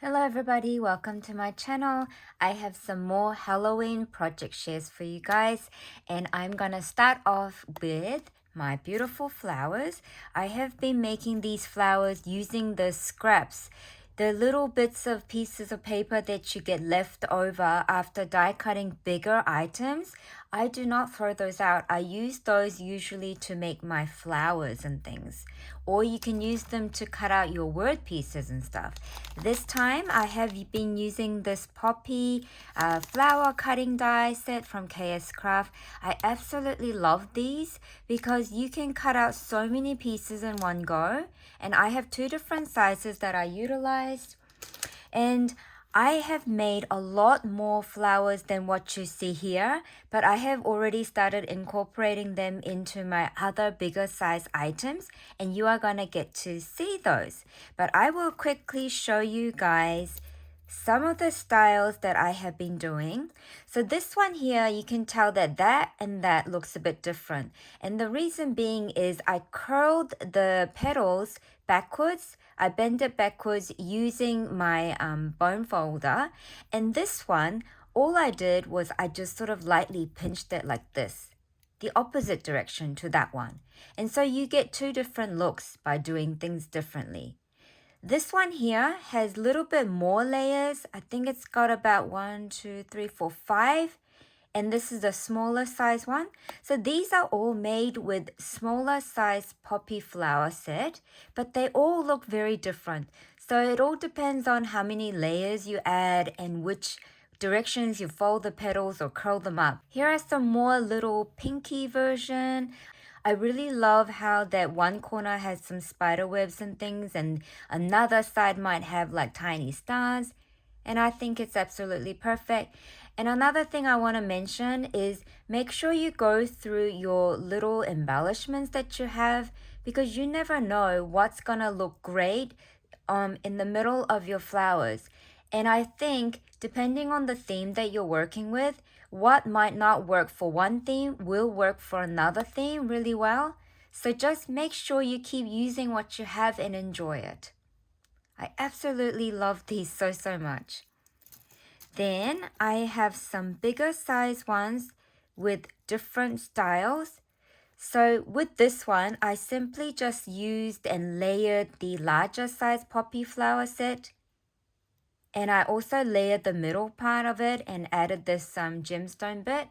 Hello everybody, welcome to my channel. I have some more Halloween project shares for you guys, and I'm gonna start off with my beautiful flowers. I have been making these flowers using the scraps, the little bits of pieces of paper that you get left over after die cutting bigger items. I do not throw those out. I use those usually to make my flowers and things, or you can use them to cut out your word pieces and stuff. This time I have been using this poppy flower cutting die set from Kscraft. I absolutely love these because you can cut out so many pieces in one go, and I have two different sizes that I utilized, and I have made a lot more flowers than what you see here, but I have already started incorporating them into my other bigger size items, and you are gonna get to see those. But I will quickly show you guys some of the styles that I have been doing. So this one here, you can tell that that and that looks a bit different. And the reason being is I curled the petals backwards. I bend it backwards using my bone folder. And this one, all I did was I just sort of lightly pinched it like this, the opposite direction to that one. And so you get two different looks by doing things differently. This one here has a little bit more layers. I think it's got about 1, 2, 3, 4, 5. And this is the smaller size one. So these are all made with smaller size poppy flower set, but they all look very different. So it all depends on how many layers you add and which directions you fold the petals or curl them up. Here are some more little pinky version. I really love how that one corner has some spider webs and things, and another side might have like tiny stars. And I think it's absolutely perfect. And another thing I want to mention is make sure you go through your little embellishments that you have, because you never know what's going to look great in the middle of your flowers. And I think depending on the theme that you're working with, what might not work for one theme will work for another theme really well. So just make sure you keep using what you have and enjoy it. I absolutely love these so much. Then I have some bigger size ones with different styles. So with this one, I simply just used and layered the larger size poppy flower set. And I also layered the middle part of it and added this gemstone bit.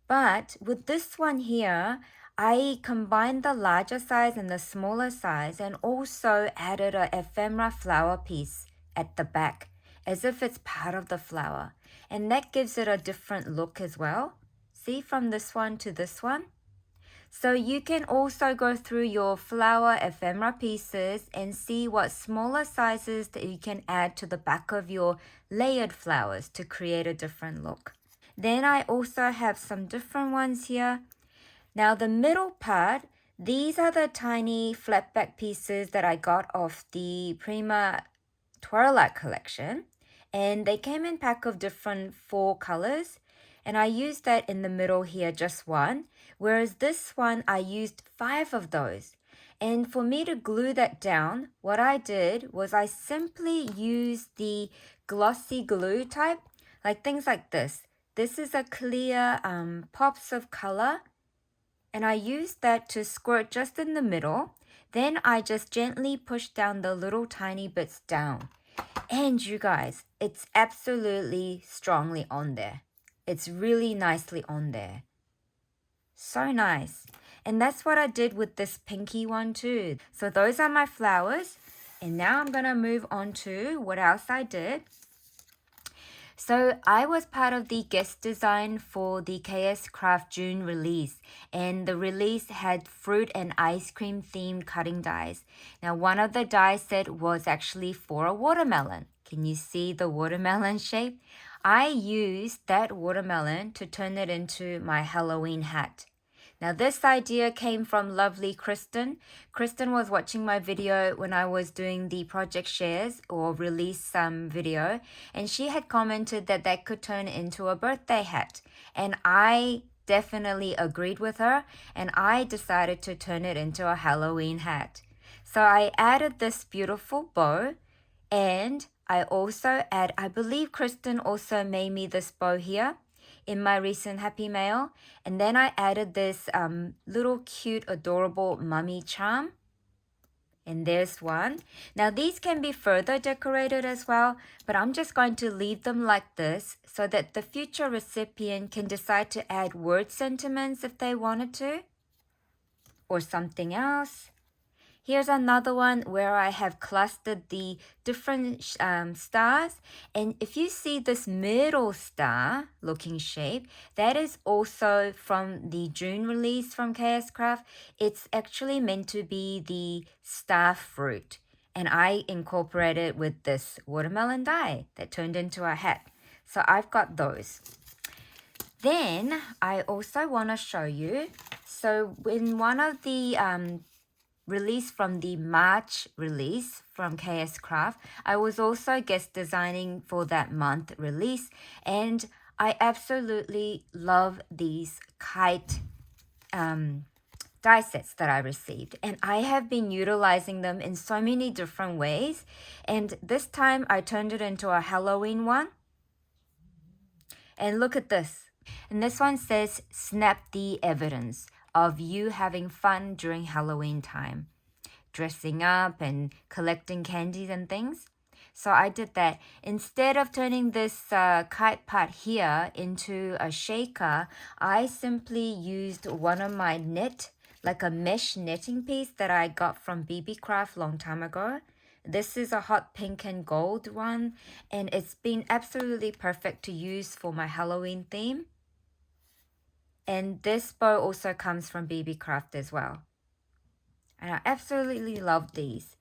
But with this one here, I combined the larger size and the smaller size and also added an ephemera flower piece at the back, as if it's part of the flower. And that gives it a different look as well. See, from this one to this one. So you can also go through your flower ephemera pieces and see what smaller sizes that you can add to the back of your layered flowers to create a different look. Then I also have some different ones here. Now the middle part, these are the tiny flat back pieces that I got off the Prima Twilight collection. And they came in pack of different 4 colors. And I used that in the middle here, just one. Whereas this one, I used 5 of those. And for me to glue that down, what I did was I simply used the glossy glue type, like things like this. This is a clear pops of color. And I used that to squirt just in the middle. Then I just gently pushed down the little tiny bits down. And you guys, it's absolutely strongly on there. It's really nicely on there. So nice. And that's what I did with this pinky one too. So those are my flowers. And now I'm going to move on to what else I did. So I was part of the guest design for the Kscraft June release, and the release had fruit and ice cream themed cutting dies. Now one of the die set was actually for a watermelon. Can you see the watermelon shape? I used that watermelon to turn it into my Halloween hat. Now this idea came from lovely Kristen. Kristen was watching my video when I was doing the project shares or release video, and she had commented that that could turn into a birthday hat. And I definitely agreed with her, and I decided to turn it into a Halloween hat. So I added this beautiful bow, and I also add, I believe Kristen also made me this bow here in my recent Happy Mail. And then I added this little cute, adorable mummy charm. And there's one. Now these can be further decorated as well, but I'm just going to leave them like this so that the future recipient can decide to add word sentiments if they wanted to, or something else. Here's another one where I have clustered the different stars. And if you see this middle star looking shape, that is also from the June release from Kscraft. It's actually meant to be the star fruit. And I incorporated with this watermelon die that turned into a hat. So I've got those. Then I also want to show you. So in one of the release from the March release from Kscraft, I was also guest designing for that month release, and I absolutely love these kite die sets that I received, and I have been utilizing them in so many different ways. And this time I turned it into a Halloween one, and look at this. And this one says, snap the evidence of you having fun during Halloween time, dressing up and collecting candies and things. So I did that. Instead of turning this kite part here into a shaker, I simply used one of my like a mesh netting piece that I got from BB Craft long time ago. This is a hot pink and gold one, and it's been absolutely perfect to use for my Halloween theme. And this bow also comes from BB Craft as well. And I absolutely love these.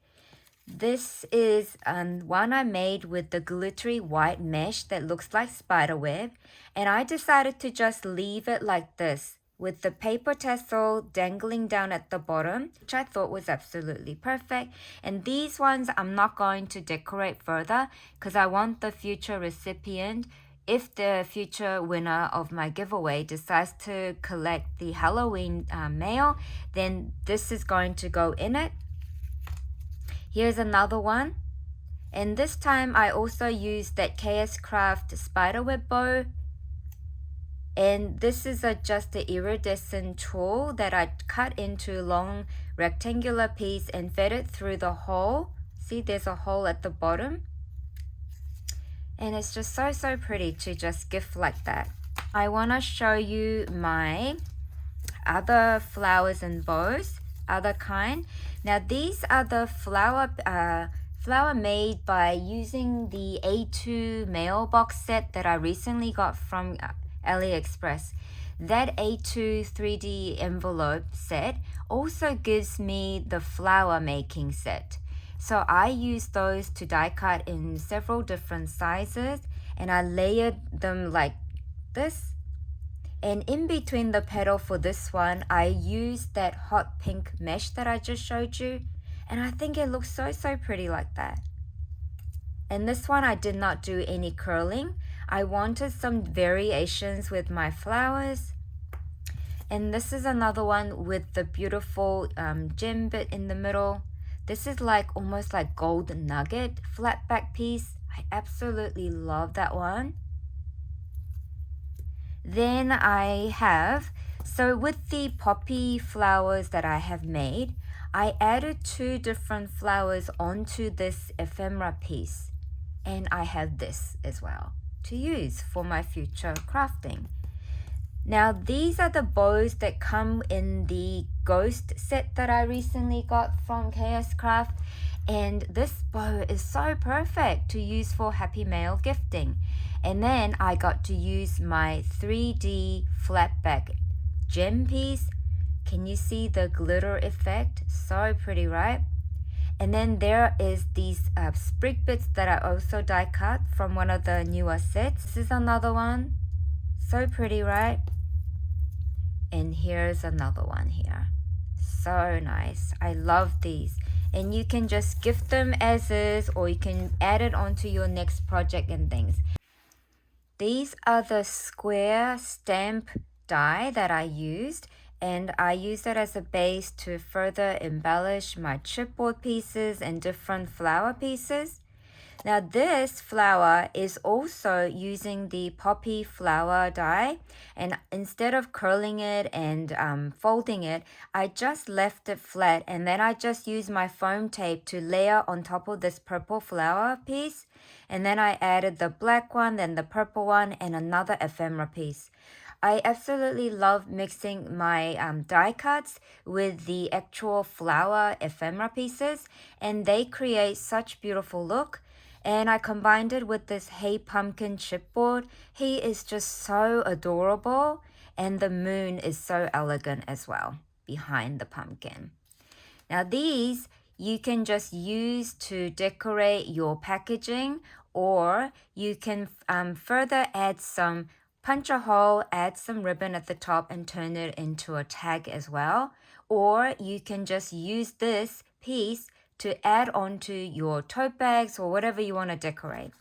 This is one I made with the glittery white mesh that looks like spider web. And I decided to just leave it like this with the paper tassel dangling down at the bottom, which I thought was absolutely perfect. And these ones I'm not going to decorate further because I want the future recipient, if the future winner of my giveaway decides to collect the Halloween mail, then this is going to go in it. Here's another one. And this time I also used that Kscraft spiderweb bow. And this is just an iridescent tool that I cut into a long rectangular piece and fed it through the hole. See, there's a hole at the bottom. And it's just so pretty to just gift like that. I want to show you my other flowers and bows, other kind. Now these are the flower made by using the A2 mailbox set that I recently got from AliExpress. That A2 3D envelope set also gives me the flower making set. So I used those to die cut in several different sizes, and I layered them like this. And in between the petal for this one, I used that hot pink mesh that I just showed you. And I think it looks so pretty like that. And this one I did not do any curling. I wanted some variations with my flowers. And this is another one with the beautiful gem bit in the middle. This is like almost like gold nugget flat back piece. I absolutely love that one. Then I have, so with the poppy flowers that I have made, I added 2 different flowers onto this ephemera piece. And I have this as well to use for my future crafting. Now these are the bows that come in the ghost set that I recently got from Kscraft, and this bow is so perfect to use for Happy Mail gifting. And then I got to use my 3D flat back gem piece. Can you see the glitter effect? So pretty, right? And then there is these sprig bits that I also die cut from one of the newer sets. This is another one. So pretty, right? And here's another one here. So nice. I love these. And you can just gift them as is, or you can add it onto your next project and things. These are the square stamp die that I used, and I used it as a base to further embellish my chipboard pieces and different flower pieces. Now this flower is also using the poppy flower die, and instead of curling it and folding it, I just left it flat, and then I just used my foam tape to layer on top of this purple flower piece, and then I added the black one, then the purple one, and another ephemera piece. I absolutely love mixing my die cuts with the actual flower ephemera pieces, and they create such beautiful look. And I combined it with this Hey Pumpkin chipboard. He is just so adorable, and the moon is so elegant as well behind the pumpkin. Now these you can just use to decorate your packaging, or you can further add some punch a hole, add some ribbon at the top and turn it into a tag as well. Or you can just use this piece to add onto your tote bags or whatever you want to decorate.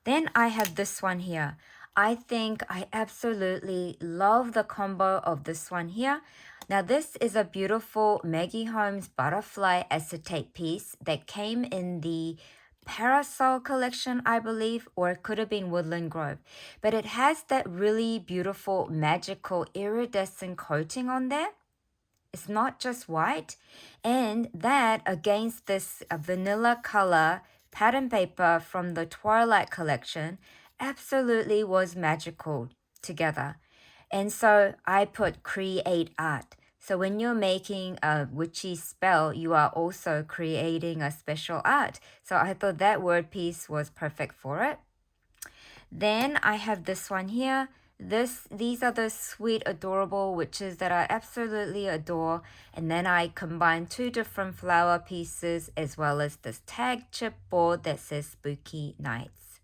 Then I have this one here. I think I absolutely love the combo of this one here. Now this is a beautiful Maggie Holmes butterfly acetate piece that came in the Parasol collection, I believe, or it could have been Woodland Grove. But it has that really beautiful magical iridescent coating on there. It's not just white. And that against this vanilla color pattern paper from the Twilight collection absolutely was magical together. And so I put create art. So when you're making a witchy spell, you are also creating a special art. So I thought that word piece was perfect for it. Then I have this one here. These are the sweet, adorable witches that I absolutely adore. And then I combine two different flower pieces as well as this tag chipboard that says Spooky Nights.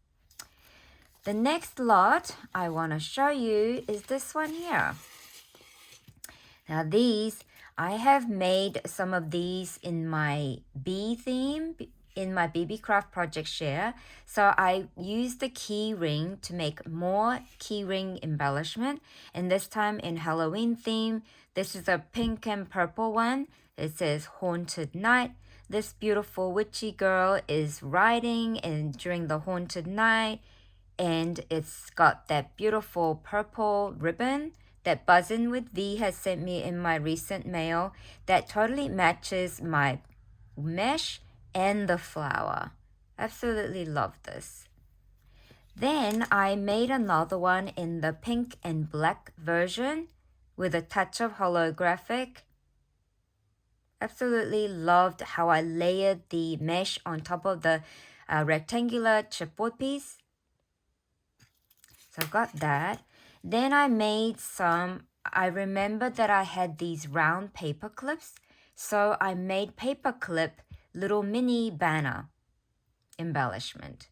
The next lot I want to show you is this one here. Now these, I have made some of these in my bee theme, in my Kscraft project share. So I used the key ring to make more key ring embellishment, and this time in Halloween theme. This is a pink and purple one. It says Haunted Night. This beautiful witchy girl is riding during the haunted night, and it's got that beautiful purple ribbon that Buzzin' with V has sent me in my recent mail that totally matches my mesh and the flower. Absolutely love this. Then I made another one in the pink and black version with a touch of holographic. Absolutely loved how I layered the mesh on top of the rectangular chipboard piece. So I've got that. Then I made some, I remembered that I had these round paper clips. So I made paper clip little mini banner embellishment.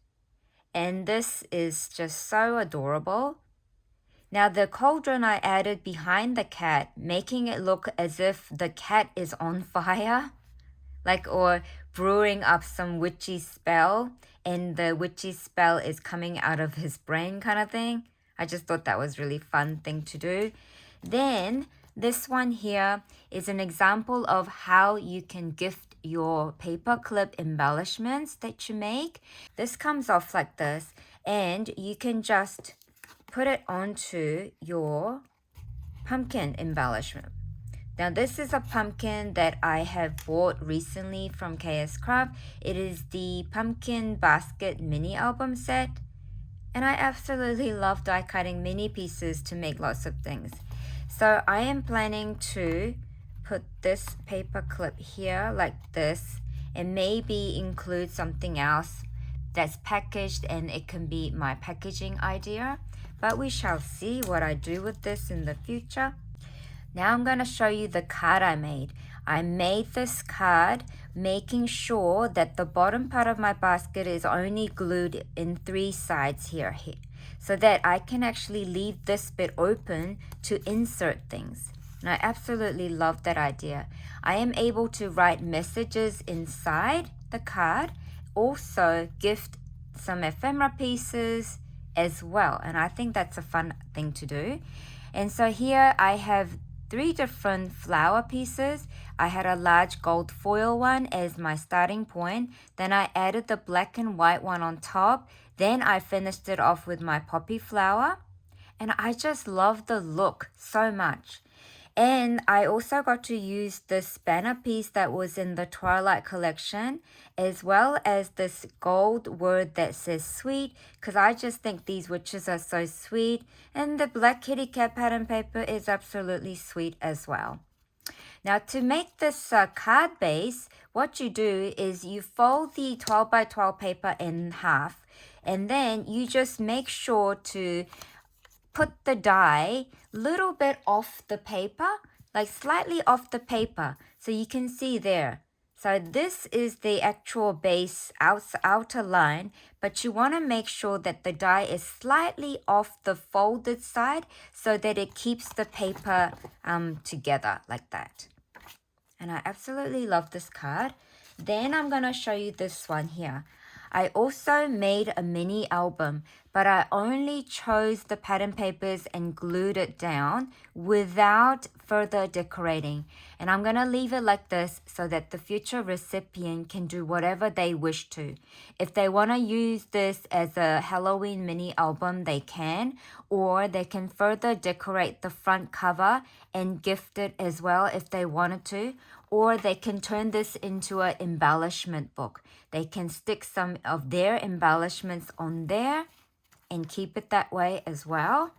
And this is just so adorable. Now the cauldron I added behind the cat, making it look as if the cat is on fire, or brewing up some witchy spell, and the witchy spell is coming out of his brain kind of thing. I just thought that was really fun thing to do. Then this one here is an example of how you can gift your paper clip embellishments that you make. This comes off like this, and you can just put it onto your pumpkin embellishment. Now this is a pumpkin that I have bought recently from Kscraft. It is the Pumpkin Basket mini album set. And I absolutely love die cutting mini pieces to make lots of things. So I am planning to put this paper clip here like this, and maybe include something else that's packaged, and it can be my packaging idea. But we shall see what I do with this in the future. Now I'm going to show you the card I made. I made this card making sure that the bottom part of my basket is only glued in 3 sides here, so that I can actually leave this bit open to insert things. And I absolutely love that idea. I am able to write messages inside the card, also gift some ephemera pieces as well. And I think that's a fun thing to do. And so here I have 3 different flower pieces. I had a large gold foil one as my starting point. Then I added the black and white one on top. Then I finished it off with my poppy flower. And I just love the look so much. And I also got to use this banner piece that was in the Twilight collection, as well as this gold word that says sweet, because I just think these witches are so sweet. And the black kitty cat pattern paper is absolutely sweet as well. Now to make this card base, what you do is you fold the 12 by 12 paper in half, and then you just make sure to put the die little bit off the paper, like slightly off the paper, so you can see there. So this is the actual base outer line, but you want to make sure that the die is slightly off the folded side so that it keeps the paper together like that. And I absolutely love this card. Then I'm going to show you this one here. I also made a mini album, but I only chose the pattern papers and glued it down without further decorating. And I'm going to leave it like this so that the future recipient can do whatever they wish to. If they want to use this as a Halloween mini album, they can, or they can further decorate the front cover and gift it as well if they wanted to, or they can turn this into an embellishment book. They can stick some of their embellishments on there and keep it that way as well.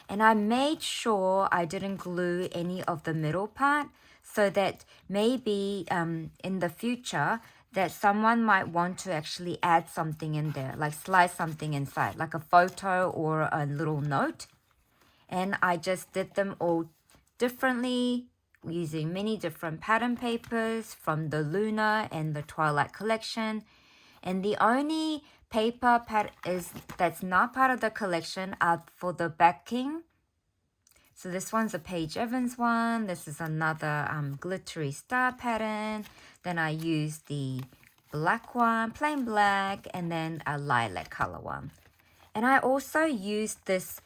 And I made sure I didn't glue any of the middle part so that maybe in the future that someone might want to actually add something in there, like slide something inside, like a photo or a little note. And I just did them all differently using many different pattern papers from the Luna and the Twilight collection. And the only paper that's not part of the collection are for the backing. So this one's a Paige Evans one. This is another glittery star pattern. Then I used the black one, plain black, and then a lilac color one. And I also used this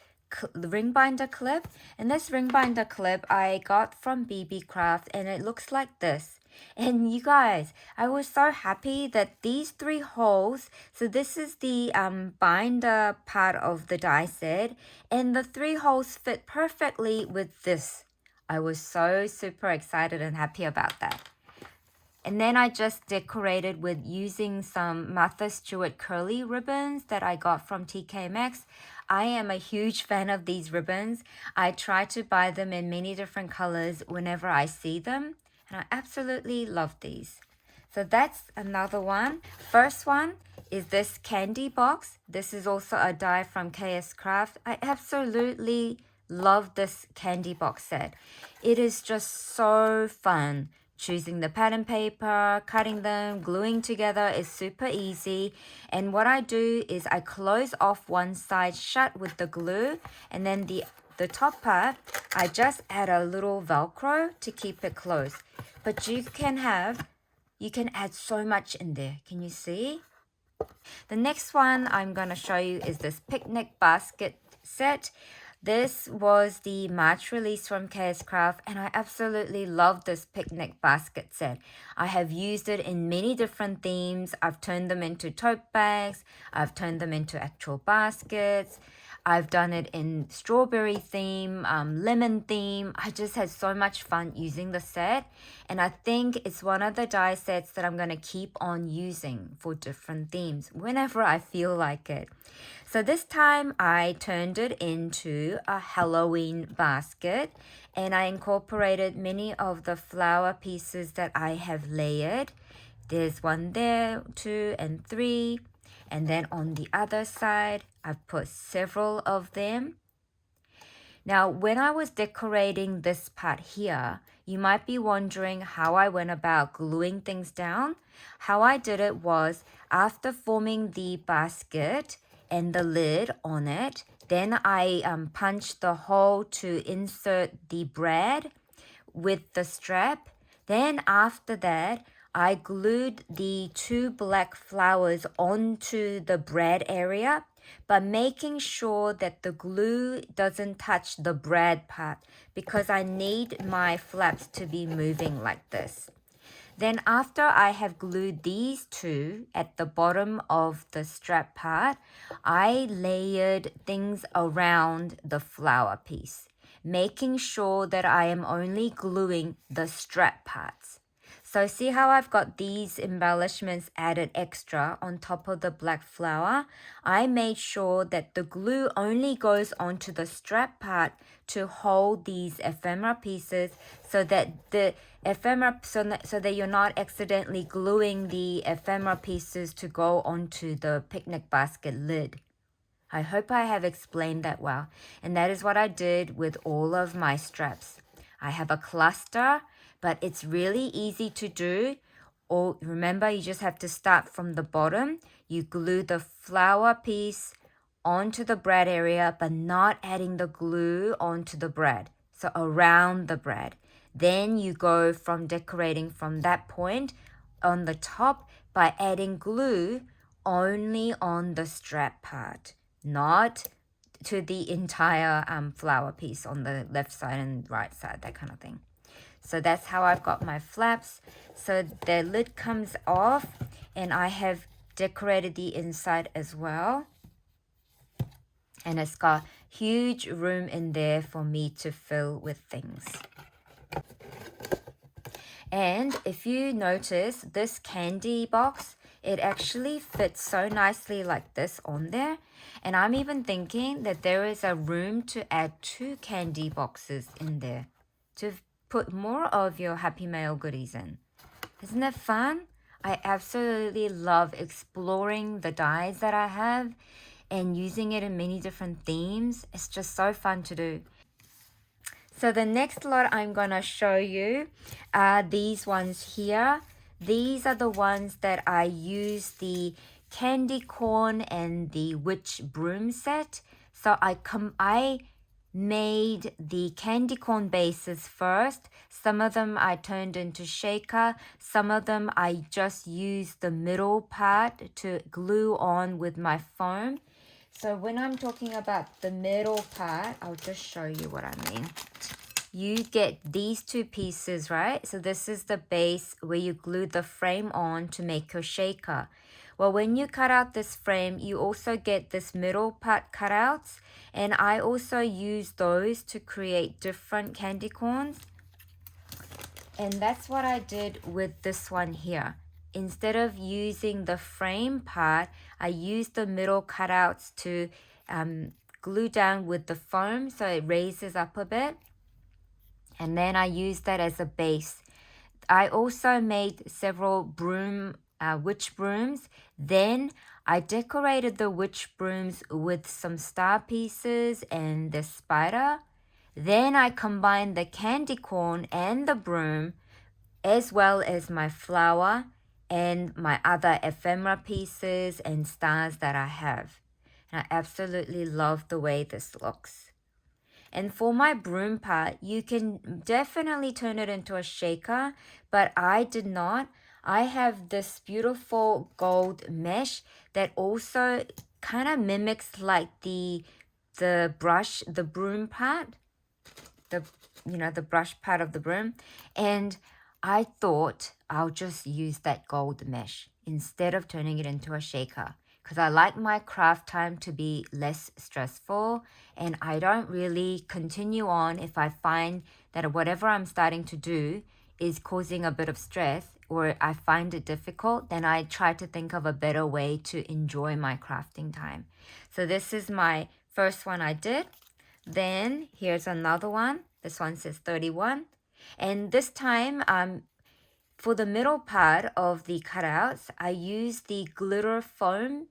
ring binder clip, and this ring binder clip I got from Kscraft, and it looks like this. And you guys, I was so happy that these 3 holes, so this is the binder part of the die set, and the 3 holes fit perfectly with this. I was so super excited and happy about that. And then I just decorated with using some Martha Stewart curly ribbons that I got from TK Maxx. I am a huge fan of these ribbons. I try to buy them in many different colors whenever I see them. And I absolutely love these. So that's another one. First one is this candy box. This is also a die from Kscraft. I absolutely love this candy box set. It is just so fun. Choosing the pattern paper, cutting them, gluing together is super easy. And what I do is I close off one side shut with the glue, and then the top part, I just add a little Velcro to keep it closed. But you can add so much in there. Can you see? The next one I'm going to show you is this picnic basket set. This was the March release from Kscraft, and I absolutely love this picnic basket set. I have used it in many different themes. I've turned them into tote bags. I've turned them into actual baskets. I've done it in strawberry theme, lemon theme. I just had so much fun using the set. And I think it's one of the die sets that I'm going to keep on using for different themes whenever I feel like it. So this time I turned it into a Halloween basket, and I incorporated many of the flower pieces that I have layered. There's one there, 2 and 3. And then on the other side, I've put several of them. Now, when I was decorating this part here, you might be wondering how I went about gluing things down. How I did it was, after forming the basket and the lid on it, then I punched the hole to insert the brad with the strap. Then after that, I glued the 2 black flowers onto the bread area, but making sure that the glue doesn't touch the bread part because I need my flaps to be moving like this. Then after I have glued these 2 at the bottom of the strap part, I layered things around the flower piece, making sure that I am only gluing the strap parts. So see how I've got these embellishments added extra on top of the black flower? I made sure that the glue only goes onto the strap part to hold these ephemera pieces so that the so that you're not accidentally gluing the ephemera pieces to go onto the picnic basket lid. I hope I have explained that well. And that is what I did with all of my straps. I have a cluster, but it's really easy to do. Or remember, you just have to start from the bottom. You glue the flower piece onto the bread area, but not adding the glue onto the bread. So around the bread. Then you go from decorating from that point on the top by adding glue only on the strap part, not to the entire flower piece on the left side and right side, that kind of thing. So that's how I've got my flaps. So the lid comes off and I have decorated the inside as well. And it's got huge room in there for me to fill with things. And if you notice, this candy box, it actually fits so nicely like this on there. And I'm even thinking that there is a room to add 2 candy boxes in there to put more of your Happy Mail goodies in. Isn't that fun? I absolutely love exploring the dies that I have and using it in many different themes. It's just so fun to do. So the next lot I'm going to show you are these ones here. These are the ones that I use the candy corn and the witch broom set. So I made the candy corn bases first. Some of them I turned into shaker. Some of them I just used the middle part to glue on with my foam. So when I'm talking about the middle part, I'll just show you what I mean. You get these 2 pieces, right? So this is the base where you glue the frame on to make your shaker. Well, when you cut out this frame, you also get this middle part cutouts. And I also use those to create different candy corns. And that's what I did with this one here. Instead of using the frame part, I used the middle cutouts to glue down with the foam so it raises up a bit. And then I used that as a base. I also made several witch brooms. Then I decorated the witch brooms with some star pieces and the spider. Then I combined the candy corn and the broom as well as my flower and my other ephemera pieces and stars that I have. And I absolutely love the way this looks. And for my broom part, you can definitely turn it into a shaker, but I did not. I have this beautiful gold mesh that also kind of mimics like the broom part, the brush part of the broom. And I thought I'll just use that gold mesh instead of turning it into a shaker because I like my craft time to be less stressful and I don't really continue on if I find that whatever I'm starting to do is causing a bit of stress or I find it difficult, then I try to think of a better way to enjoy my crafting time. So this is my first one I did. Then here's another one. This one says 31. And this time, for the middle part of the cutouts, I used the glitter foam.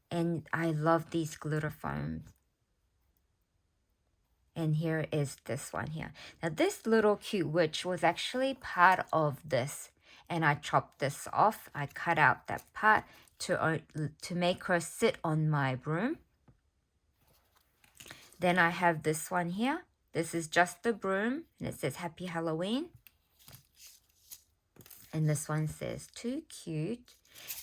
And I love these glitter foams. And here is this one here. Now this little cute witch was actually part of this. And I chopped this off. I cut out that part to make her sit on my broom. Then I have this one here. This is just the broom, and it says Happy Halloween. And this one says too cute.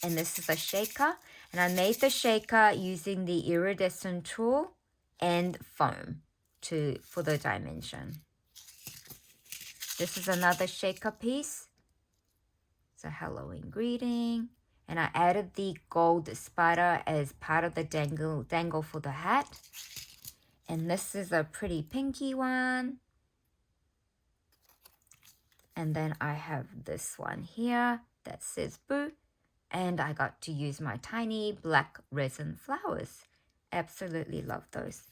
And this is a shaker. And I made the shaker using the iridescent tool and foam for the dimension. This is another shaker piece. It's a Halloween greeting. And I added the gold spider as part of the dangle for the hat. And this is a pretty pinky one. And then I have this one here that says boo. And I got to use my tiny black resin flowers. Absolutely love those.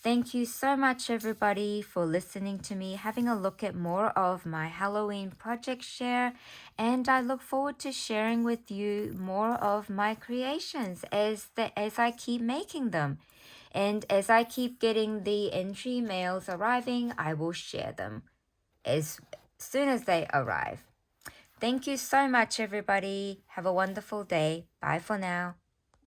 Thank you so much, everybody, for listening to me, having a look at more of my Halloween project share. And I look forward to sharing with you more of my creations as I keep making them. And as I keep getting the entry mails arriving, I will share them as soon as they arrive. Thank you so much, everybody. Have a wonderful day. Bye for now.